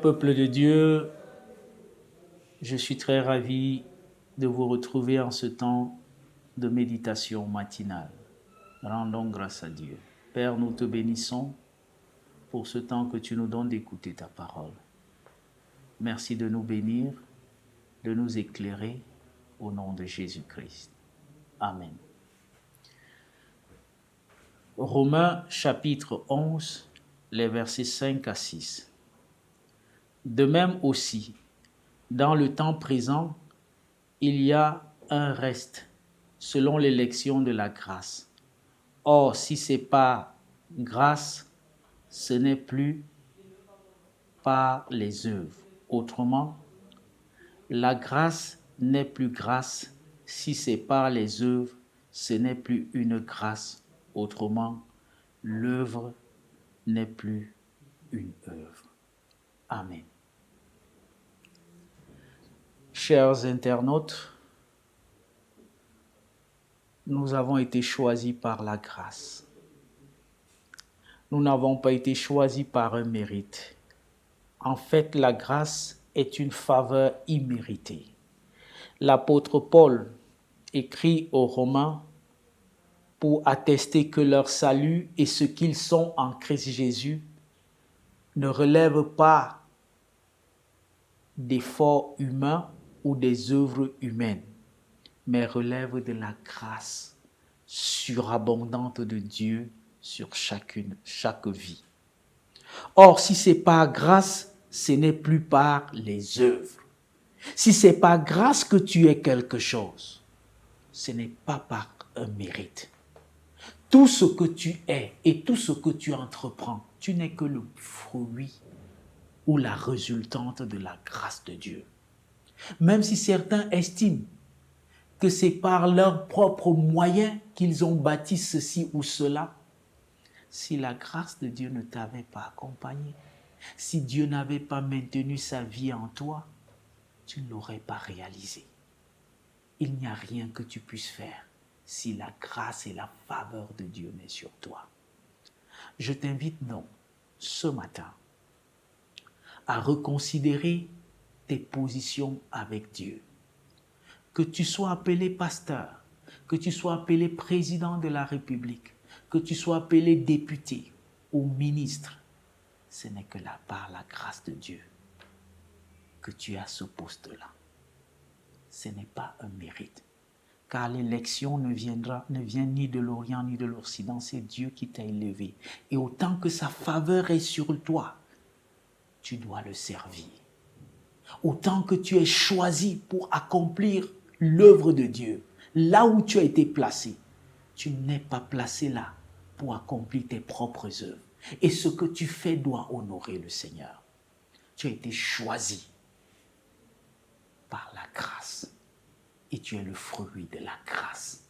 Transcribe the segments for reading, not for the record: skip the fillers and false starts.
Cher peuple de Dieu, je suis très ravi de vous retrouver en ce temps de méditation matinale. Rendons grâce à Dieu. Père, nous te bénissons pour ce temps que tu nous donnes d'écouter ta parole. Merci de nous bénir, de nous éclairer au nom de Jésus-Christ. Amen. Romains chapitre 11, les versets 5 à 6. De même aussi, dans le temps présent, il y a un reste selon l'élection de la grâce. Or, si c'est par grâce, ce n'est plus par les œuvres. Autrement, la grâce n'est plus grâce. Si c'est par les œuvres, ce n'est plus une grâce. Autrement, l'œuvre n'est plus une œuvre. Amen. Chers internautes, nous avons été choisis par la grâce. Nous n'avons pas été choisis par un mérite. En fait, la grâce est une faveur imméritée. L'apôtre Paul écrit aux Romains pour attester que leur salut et ce qu'ils sont en Christ Jésus ne relèvent pas d'efforts humains ou des œuvres humaines, mais relèvent de la grâce surabondante de Dieu sur chaque vie. Or, si c'est par grâce, ce n'est plus par les œuvres. Si c'est par grâce que tu es quelque chose, ce n'est pas par un mérite. Tout ce que tu es et tout ce que tu entreprends, tu n'es que le fruit ou la résultante de la grâce de Dieu. Même si certains estiment que c'est par leurs propres moyens qu'ils ont bâti ceci ou cela, si la grâce de Dieu ne t'avait pas accompagné, si Dieu n'avait pas maintenu sa vie en toi, tu ne l'aurais pas réalisé. Il n'y a rien que tu puisses faire si la grâce et la faveur de Dieu n'est sur toi. Je t'invite donc ce matin à reconsidérer tes positions avec Dieu. Que tu sois appelé pasteur, que tu sois appelé président de la République, que tu sois appelé député ou ministre, ce n'est que là par la grâce de Dieu que tu as ce poste-là. Ce n'est pas un mérite. Car l'élection ne vient ni de l'Orient ni de l'Occident, c'est Dieu qui t'a élevé. Et autant que sa faveur est sur toi, tu dois le servir. Autant que tu es choisi pour accomplir l'œuvre de Dieu, là où tu as été placé, tu n'es pas placé là pour accomplir tes propres œuvres. Et ce que tu fais doit honorer le Seigneur. Tu as été choisi par la grâce. Et tu es le fruit de la grâce.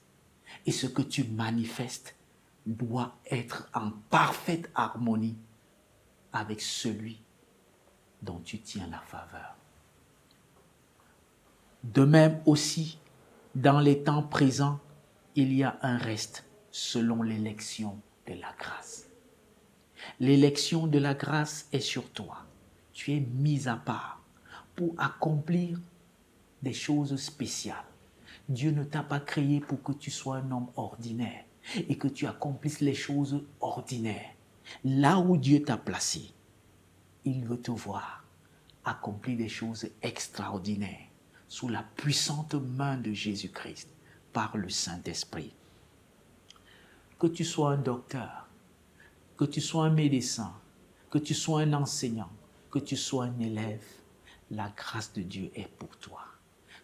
Et ce que tu manifestes doit être en parfaite harmonie avec celui dont tu tiens la faveur. De même aussi, dans les temps présents, il y a un reste selon l'élection de la grâce. L'élection de la grâce est sur toi. Tu es mis à part pour accomplir des choses spéciales. Dieu ne t'a pas créé pour que tu sois un homme ordinaire et que tu accomplisses les choses ordinaires. Là où Dieu t'a placé, il veut te voir accomplir des choses extraordinaires sous la puissante main de Jésus-Christ par le Saint-Esprit. Que tu sois un docteur, que tu sois un médecin, que tu sois un enseignant, que tu sois un élève, la grâce de Dieu est pour toi.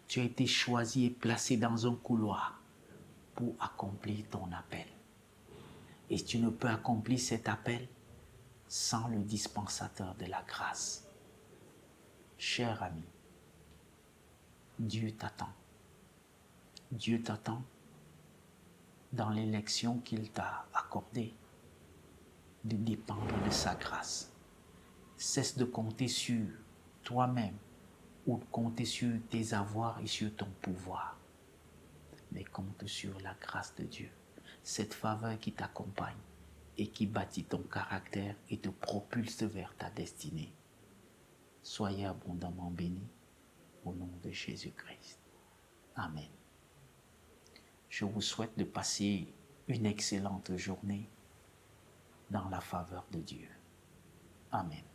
Tu as été choisi et placé dans un couloir pour accomplir ton appel. Et tu ne peux accomplir cet appel sans le dispensateur de la grâce. Cher ami, Dieu t'attend. Dieu t'attend dans l'élection qu'il t'a accordée de dépendre de sa grâce. Cesse de compter sur toi-même ou de compter sur tes avoirs et sur ton pouvoir, mais compte sur la grâce de Dieu, cette faveur qui t'accompagne et qui bâtit ton caractère et te propulse vers ta destinée. Soyez abondamment bénis au nom de Jésus-Christ. Amen. Je vous souhaite de passer une excellente journée dans la faveur de Dieu. Amen.